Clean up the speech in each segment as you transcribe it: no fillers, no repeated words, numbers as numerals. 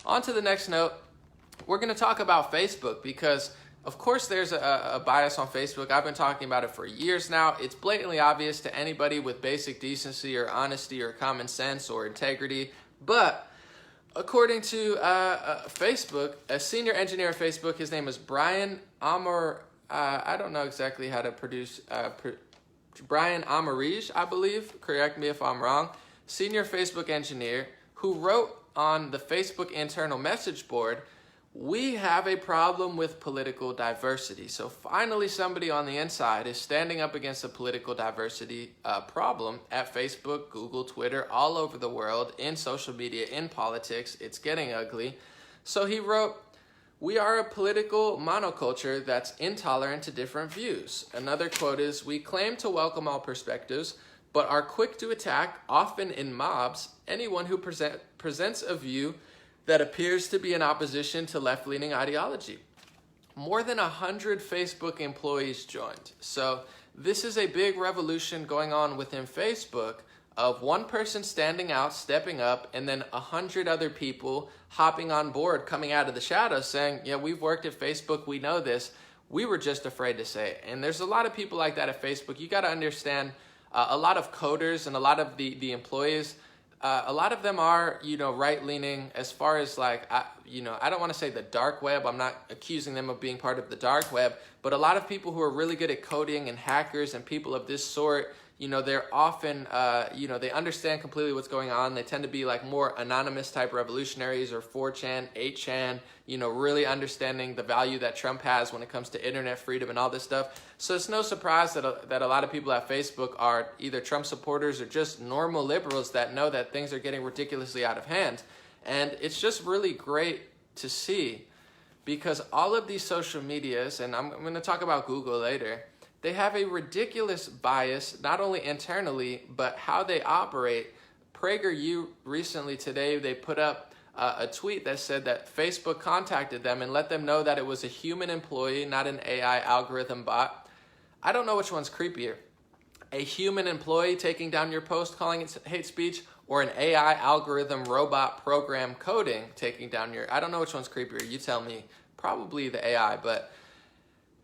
on to the next note. We're going to talk about Facebook because, of course, there's a bias on Facebook. I've been talking about it for years now. It's blatantly obvious to anybody with basic decency or honesty or common sense or integrity. But according to Facebook, a senior engineer at Facebook, his name is Brian Amerige. I don't know exactly how to Brian Amerige, I believe. Correct me if I'm wrong. Senior Facebook engineer who wrote on the Facebook internal message board, "We have a problem with political diversity." So finally somebody on the inside is standing up against a political diversity problem at Facebook, Google, Twitter, all over the world, in social media, in politics. It's getting ugly. So he wrote, "We are a political monoculture that's intolerant to different views." Another quote is, "We claim to welcome all perspectives, but are quick to attack, often in mobs, anyone who presents a view that appears to be in opposition to left-leaning ideology." More than 100 Facebook employees joined. So this is a big revolution going on within Facebook of one person standing out, stepping up, and then 100 other people hopping on board, coming out of the shadows saying, yeah, we've worked at Facebook, we know this, we were just afraid to say it. And there's a lot of people like that at Facebook. You got to understand, a lot of coders and a lot of the employees, a lot of them are, right-leaning as far as I don't want to say the dark web. I'm not accusing them of being part of the dark web, but a lot of people who are really good at coding and hackers and people of this sort, they're often, they understand completely what's going on. They tend to be more anonymous type revolutionaries or 4chan, 8chan, really understanding the value that Trump has when it comes to internet freedom and all this stuff. So it's no surprise that a lot of people at Facebook are either Trump supporters or just normal liberals that know that things are getting ridiculously out of hand. And it's just really great to see, because all of these social medias, and I'm going to talk about Google later, they have a ridiculous bias, not only internally, but how they operate. PragerU recently today, they put up a tweet that said that Facebook contacted them and let them know that it was a human employee, not an AI algorithm bot. I don't know which one's creepier. A human employee taking down your post calling it hate speech, or an AI algorithm robot program coding taking down your... I don't know which one's creepier. You tell me. Probably the AI, but...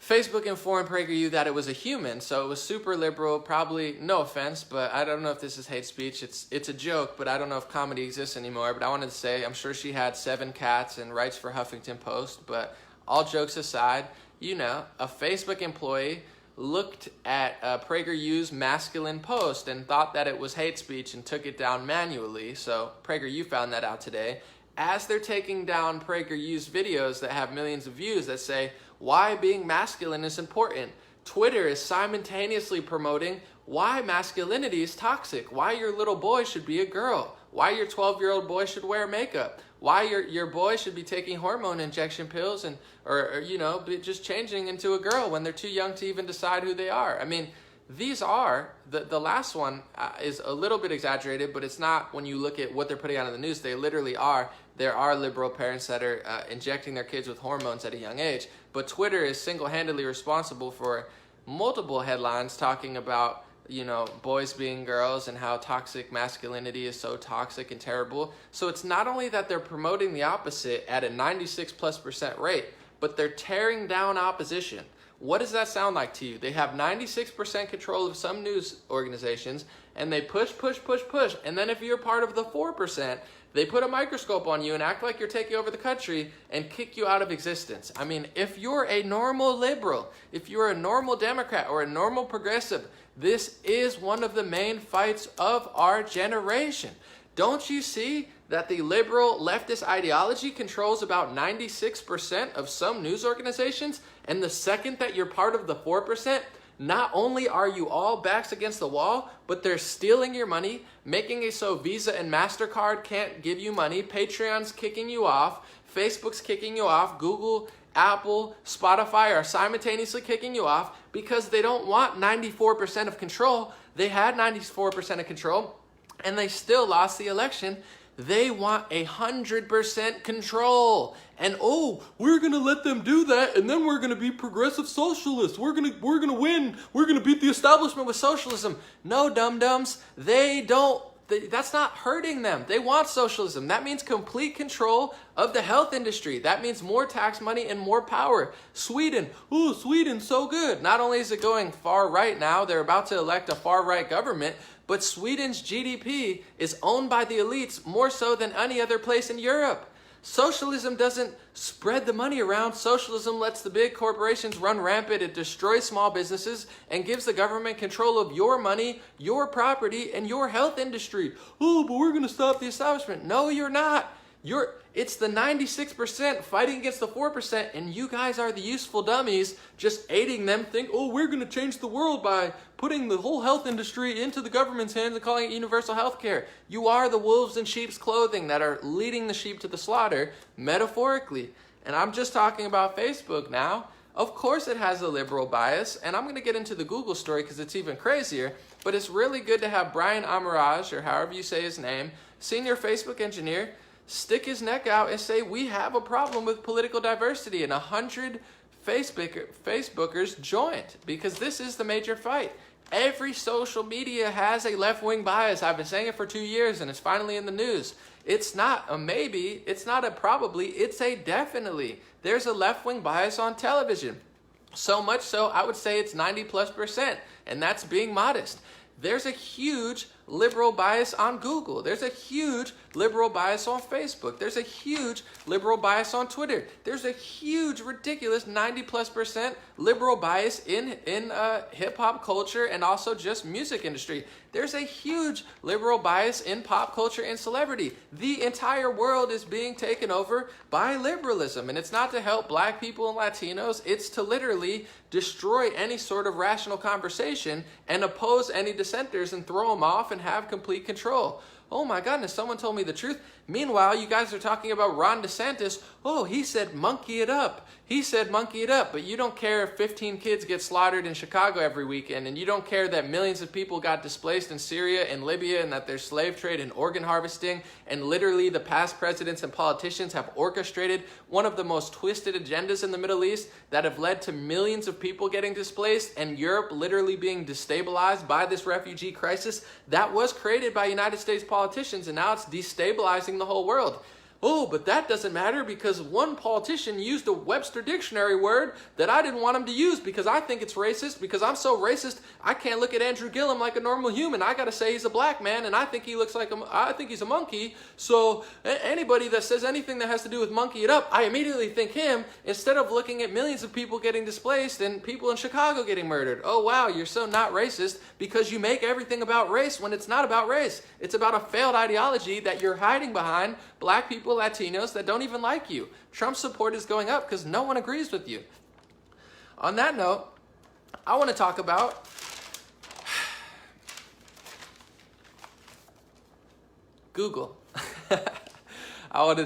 Facebook informed PragerU that it was a human, so it was super liberal, probably, no offense, but I don't know if this is hate speech. It's a joke, but I don't know if comedy exists anymore. But I wanted to say, I'm sure she had 7 cats and writes for Huffington Post, but all jokes aside, a Facebook employee looked at PragerU's masculine post and thought that it was hate speech and took it down manually, so PragerU found that out today. As they're taking down PragerU's videos that have millions of views that say, why being masculine is important, Twitter is simultaneously promoting why masculinity is toxic, why your little boy should be a girl, why your 12-year-old boy should wear makeup, why your boy should be taking hormone injection pills or just changing into a girl when they're too young to even decide who they are. I mean, these are, the last one is a little bit exaggerated, but it's not when you look at what they're putting out in the news. They literally are. There are liberal parents that are injecting their kids with hormones at a young age. But Twitter is single-handedly responsible for multiple headlines talking about, boys being girls and how toxic masculinity is so toxic and terrible. So it's not only that they're promoting the opposite at a 96+% rate, but they're tearing down opposition. What does that sound like to you? They have 96% control of some news organizations, and they push. And then if you're part of the 4%, they put a microscope on you and act like you're taking over the country and kick you out of existence. I mean, if you're a normal liberal, if you're a normal Democrat or a normal progressive, this is one of the main fights of our generation. Don't you see that the liberal leftist ideology controls about 96% of some news organizations? And the second that you're part of the 4%, not only are you all backs against the wall, but they're stealing your money, making it so Visa and MasterCard can't give you money, Patreon's kicking you off, Facebook's kicking you off, Google, Apple, Spotify are simultaneously kicking you off because they don't want 94% of control. They had 94% of control, and they still lost the election. They want 100% control. And we're going to let them do that, and then we're going to be progressive socialists. We're going to win. We're going to beat the establishment with socialism. No, dum-dums. They don't That's not hurting them. They want socialism. That means complete control of the health industry. That means more tax money and more power. Sweden, ooh, Sweden's so good. Not only is it going far right now, they're about to elect a far right government, but Sweden's GDP is owned by the elites more so than any other place in Europe. Socialism doesn't spread the money around. Socialism lets the big corporations run rampant. It destroys small businesses and gives the government control of your money, your property, and your health industry. Oh, but we're going to stop the establishment. No, you're not. It's the 96% fighting against the 4%, and you guys are the useful dummies just aiding them think, oh, we're going to change the world by putting the whole health industry into the government's hands and calling it universal health care. You are the wolves in sheep's clothing that are leading the sheep to the slaughter, metaphorically. And I'm just talking about Facebook now. Of course it has a liberal bias, and I'm going to get into the Google story because it's even crazier, but it's really good to have Brian Amerige, or however you say his name, senior Facebook engineer, stick his neck out and say we have a problem with political diversity, and 100 Facebookers joined because this is the major fight. Every social media has a left-wing bias. I've been saying it for 2 years and it's finally in the news. It's not a maybe, it's not a probably, it's a definitely. There's a left-wing bias on television. So much so, I would say it's 90+%, and that's being modest. There's a huge liberal bias on Google. There's a huge liberal bias on Facebook. There's a huge liberal bias on Twitter. There's a huge, ridiculous 90+% liberal bias in hip-hop culture and also just music industry. There's a huge liberal bias in pop culture and celebrity. The entire world is being taken over by liberalism, and it's not to help black people and Latinos. It's to literally destroy any sort of rational conversation and oppose any dissenters and throw them off and have complete control. Oh my goodness, someone told me the truth. Meanwhile, you guys are talking about Ron DeSantis. Oh, he said monkey it up. He said monkey it up. But you don't care if 15 kids get slaughtered in Chicago every weekend, and you don't care that millions of people got displaced in Syria and Libya, and that there's slave trade and organ harvesting, and literally the past presidents and politicians have orchestrated one of the most twisted agendas in the Middle East that have led to millions of people getting displaced and Europe literally being destabilized by this refugee crisis that was created by United States politicians, and now it's destabilizing the whole world. Oh, but that doesn't matter because one politician used a Webster dictionary word that I didn't want him to use because I think it's racist, because I'm so racist I can't look at Andrew Gillum like a normal human. I gotta say he's a black man and I think he looks like I think he's a monkey. So anybody that says anything that has to do with monkey it up, I immediately think him instead of looking at millions of people getting displaced and people in Chicago getting murdered. Oh wow, you're so not racist because you make everything about race when it's not about race. It's about a failed ideology that you're hiding behind black people, Latinos that don't even like you. Trump's support is going up because no one agrees with you. On that note, I want to talk about Google. I want